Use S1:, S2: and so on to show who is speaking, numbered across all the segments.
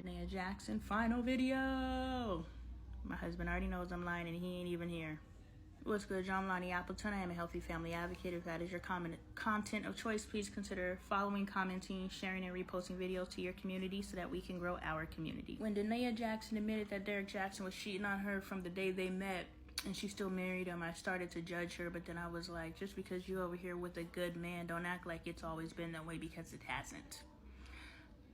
S1: Danae Jackson final video. My husband already knows I'm lying and he ain't even here. What's good, John Lonnie Appleton? I am a healthy family advocate. If that is your content of choice, please consider following, commenting, sharing, and reposting videos to your community so that we can grow our community. When Danae Jackson admitted that Derek Jackson was cheating on her from the day they met and she still married him, I started to judge her, but then I was like, just because you're over here with a good man, don't act like it's always been that way, because it hasn't.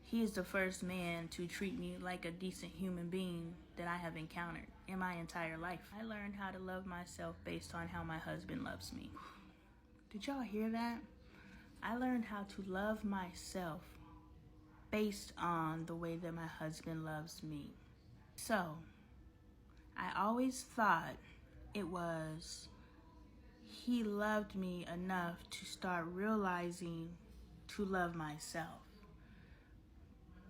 S1: He is the first man to treat me like a decent human being that I have encountered in my entire life. I learned how to love myself based on how my husband loves me. Did y'all hear that? I learned how to love myself based on the way that my husband loves me. So, I always thought it was he loved me enough to start realizing to love myself.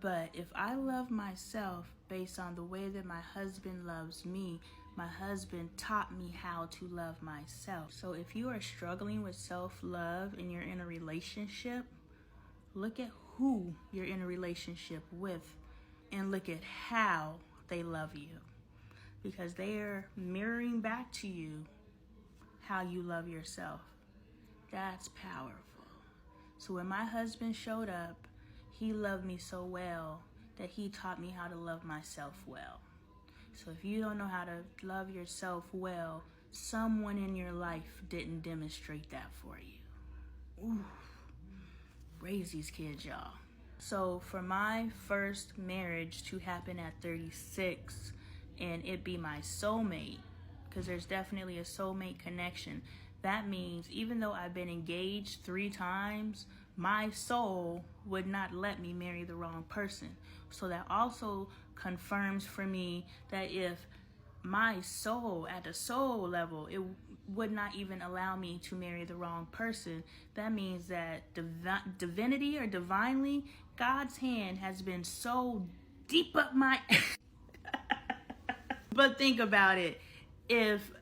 S1: But if I love myself based on the way that my husband loves me, my husband taught me how to love myself. So if you are struggling with self-love and you're in a relationship, look at who you're in a relationship with and look at how they love you, because they are mirroring back to you how you love yourself. That's powerful. So when my husband showed up, he loved me so well that he taught me how to love myself well. So if you don't know how to love yourself well, someone in your life didn't demonstrate that for you. Ooh, raise these kids, y'all. So for my first marriage to happen at 36 and it be my soulmate, because there's definitely a soulmate connection, that means even though I've been engaged 3 times, my soul would not let me marry the wrong person. So that also confirms for me that if my soul, at the soul level, it would not even allow me to marry the wrong person, that means that divinity or divinely, God's hand has been so deep up my... But think about it. If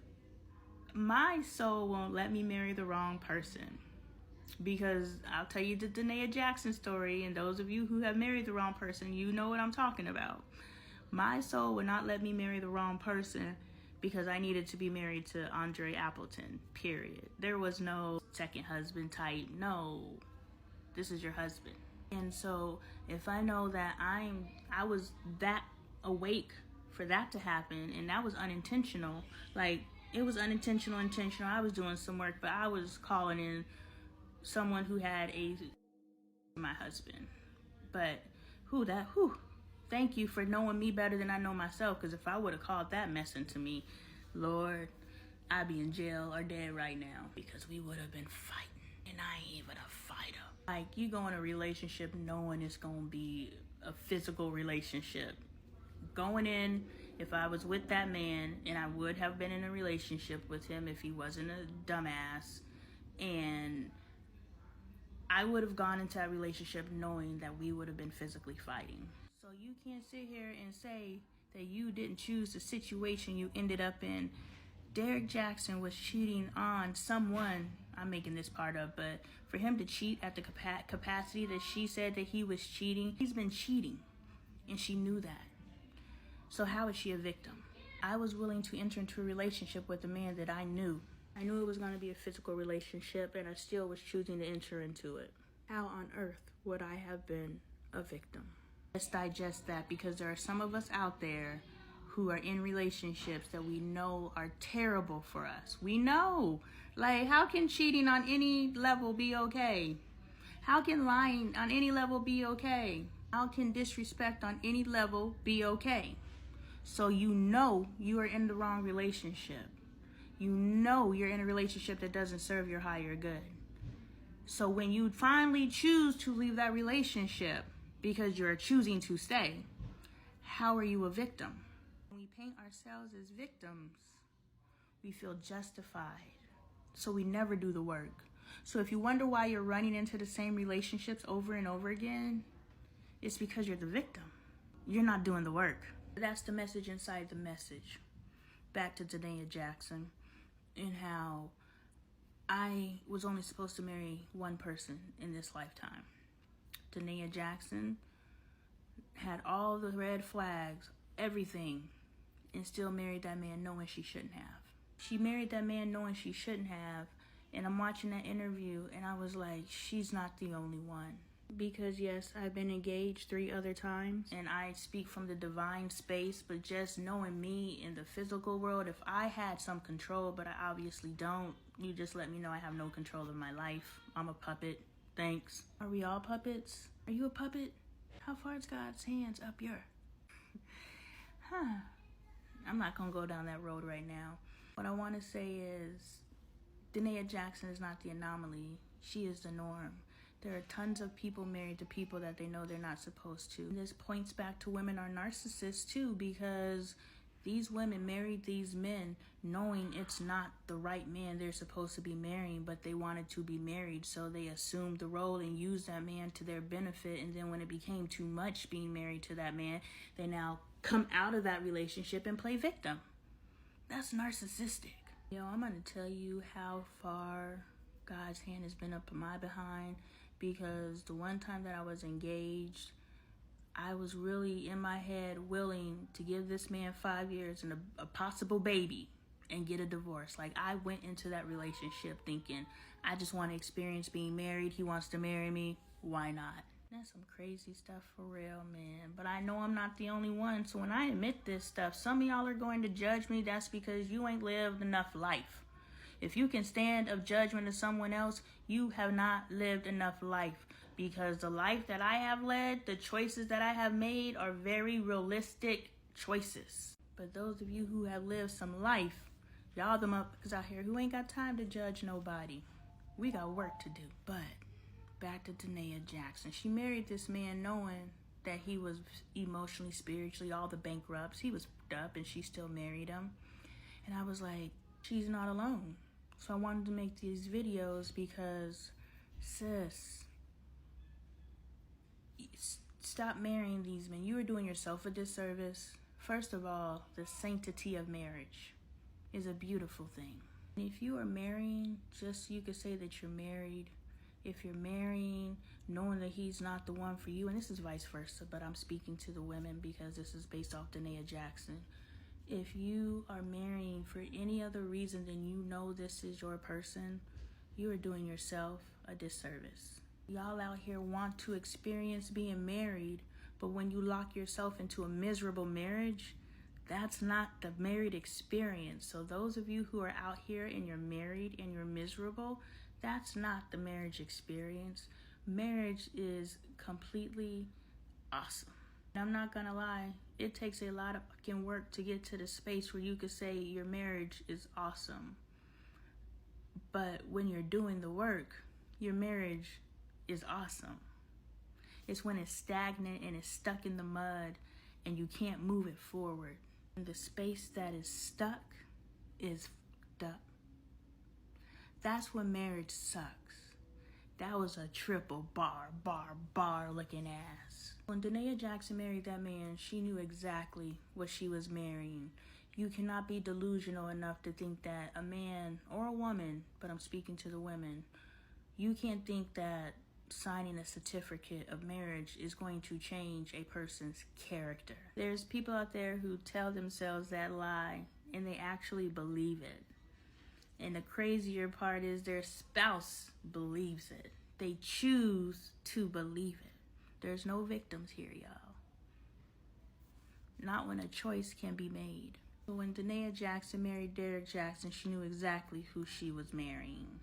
S1: my soul won't let me marry the wrong person, because I'll tell you the Danae Jackson story, and those of you who have married the wrong person, you know what I'm talking about. My soul would not let me marry the wrong person because I needed to be married to Andre Appleton, period. There was no second husband type. No, this is your husband. And so if I know that I was that awake for that to happen, and that was unintentional, like it was unintentional, intentional. I was doing some work, but I was calling in someone who had my husband. But thank you for knowing me better than I know myself, because if I would have called that mess into me, Lord, I'd be in jail or dead right now, because we would have been fighting, and I ain't even a fighter. Like, you go in a relationship knowing it's gonna be a physical relationship. Going in, if I was with that man, and I would have been in a relationship with him if he wasn't a dumbass, and I would have gone into that relationship knowing that we would have been physically fighting. So you can't sit here and say that you didn't choose the situation you ended up in. Derek Jackson was cheating on someone I'm making this part up, but for him to cheat at the capacity that she said that he was cheating, he's been cheating, and she knew that. So how is she a victim? I was willing to enter into a relationship with a man that I knew. I knew it was going to be a physical relationship, and I still was choosing to enter into it. How on earth would I have been a victim? Let's digest that, because there are some of us out there who are in relationships that we know are terrible for us. We know. Like, how can cheating on any level be okay? How can lying on any level be okay? How can disrespect on any level be okay? So you know you are in the wrong relationship. You know you're in a relationship that doesn't serve your higher good. So when you finally choose to leave that relationship because you're choosing to stay, how are you a victim? When we paint ourselves as victims, we feel justified. So we never do the work. So if you wonder why you're running into the same relationships over and over again, it's because you're the victim. You're not doing the work. That's the message inside the message. Back to Danae Jackson and how I was only supposed to marry one person in this lifetime. Danae Jackson had all the red flags, everything, and still married that man knowing she shouldn't have. She married that man knowing she shouldn't have, and I'm watching that interview and I was like, she's not the only one. Because yes, I've been engaged 3 other times, and I speak from the divine space, but just knowing me in the physical world, if I had some control, but I obviously don't, you just let me know I have no control of my life. I'm a puppet. Thanks. Are we all puppets? Are you a puppet? How far is God's hands up your? I'm not gonna go down that road right now. What I want to say is, Danae Jackson is not the anomaly. She is the norm. There are tons of people married to people that they know they're not supposed to. This points back to women are narcissists too, because these women married these men knowing it's not the right man they're supposed to be marrying, but they wanted to be married, so they assumed the role and used that man to their benefit. And then when it became too much being married to that man, they now come out of that relationship and play victim. That's narcissistic. I'm gonna tell you how far God's hand has been up my behind, because the one time that I was engaged, I was really in my head willing to give this man 5 years and a possible baby and get a divorce. Like, I went into that relationship thinking, I just want to experience being married. He wants to marry me. Why not? That's some crazy stuff for real, man. But I know I'm not the only one. So when I admit this stuff, some of y'all are going to judge me. That's because you ain't lived enough life. If you can stand of judgment of someone else, you have not lived enough life. Because the life that I have led, the choices that I have made are very realistic choices. But those of you who have lived some life, y'all the motherfuckers out here who ain't got time to judge nobody. We got work to do. But back to Danae Jackson. She married this man knowing that he was emotionally, spiritually, all the bankrupts. He was fucked up, and she still married him. And I was like, she's not alone. So I wanted to make these videos because, sis, stop marrying these men. You are doing yourself a disservice. First of all, the sanctity of marriage is a beautiful thing. And if you are marrying, just so you could say that you're married, if you're marrying knowing that he's not the one for you, and this is vice versa, but I'm speaking to the women because this is based off Danae Jackson. If you are marrying for any other reason than you know this is your person, you are doing yourself a disservice. Y'all out here want to experience being married, but when you lock yourself into a miserable marriage, that's not the married experience. So those of you who are out here and you're married and you're miserable, that's not the marriage experience. Marriage is completely awesome. I'm not gonna lie, it takes a lot of fucking work to get to the space where you could say your marriage is awesome. But when you're doing the work, your marriage is awesome. It's when it's stagnant and it's stuck in the mud and you can't move it forward. And the space that is stuck is fucked up. That's when marriage sucks. That was a triple bar looking ass. When Danae Jackson married that man, she knew exactly what she was marrying. You cannot be delusional enough to think that a man or a woman, but I'm speaking to the women, you can't think that signing a certificate of marriage is going to change a person's character. There's people out there who tell themselves that lie and they actually believe it. And the crazier part is their spouse believes it. They choose to believe it. There's no victims here, y'all. Not when a choice can be made. But when Danae Jackson married Derek Jackson, she knew exactly who she was marrying.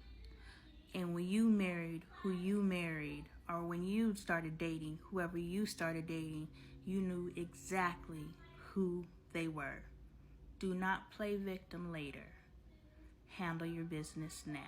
S1: And when you married who you married, or when you started dating whoever you started dating, you knew exactly who they were. Do not play victim later. Handle your business now.